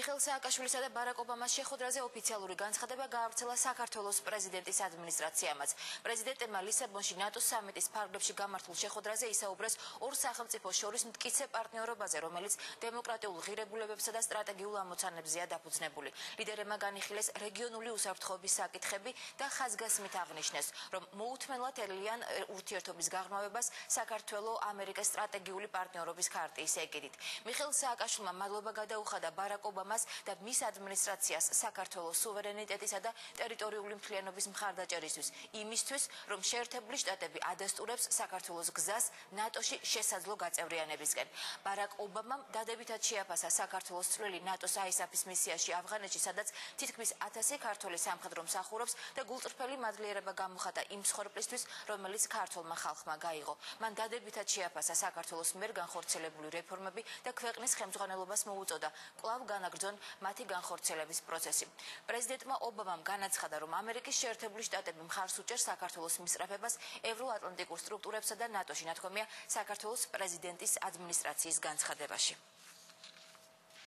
მიხეილ სააკაშვილისა და ბარაკ ობამას შეხვედრაზე ოფიციალური განცხადება გაავრცელა საქართველოს პრეზიდენტის ადმინისტრაციამაც. პრეზიდენტებმა ლისაბონში ნატოს სამიტის ფარგლებში გამართულ შეხვედრაზე ისაუბრეს ორ სახელმწიფოს შორის მტკიცე პარტნიორობაზე, რომელიც დემოკრატიულ ღირებულებებსა და სტრატეგიულ ამოცანებზეა დაფუძნებული. ლიდერებმა განიხილეს რეგიონული უსაფრთხოების საკითხები და ხაზგასმით აღნიშნეს, რომ მოუთმენლად ელიან ურთიერთობის გაღრმავებას საქართველო-ამერიკის სტრატეგიული პარტნიორობის ქარტიის ეგიდით. მიხეილ სააკაშვილმა მადლობა გადაუხადა ბარაკ ობამას და მის ადმინისტრაციას საქართველოს სუვერენიტეტისა და ტერიტორიული მთლიანობის მხარდაჭერისთვის, იმისთვის, რომ შეერთებული შტატები ადასტურებს საქართველოს გზას ნატოში შესაძლო გაწევრიანებისკენ. ბარაკ ობამამ დადებითად შეაფასა საქართველოს წვლილი ნატოს ISAF-ის მისიაში ავღანეთში, სადაც თითქმის 1000 ქართველი სამხედრო მსახურობს და გულწრფელი მადლიერება გამოხატა იმ მსხვერპლისთვის, რომელიც ქართველმა ხალხმა გაიღო. მან დადებითად შეაფასა საქართველოს მიერ განხორციელებული რეფორმები და ქვეყნის ხელმძღვანელობას მოუწოდა კვლავ განაგრძონ მათი განხორციელების პროცესი. პრეზიდენტმა ობამამ განაცხადა, რომ ამერიკის შეერთებული შტატები მხარს უჭერს საქართველოს მისწრაფებას ევროატლანტიკურ სტრუქტურებსა და ნატოში, ნათქვამია საქართველოს პრეზიდენტის ადმინისტრაციის განცხადებაში.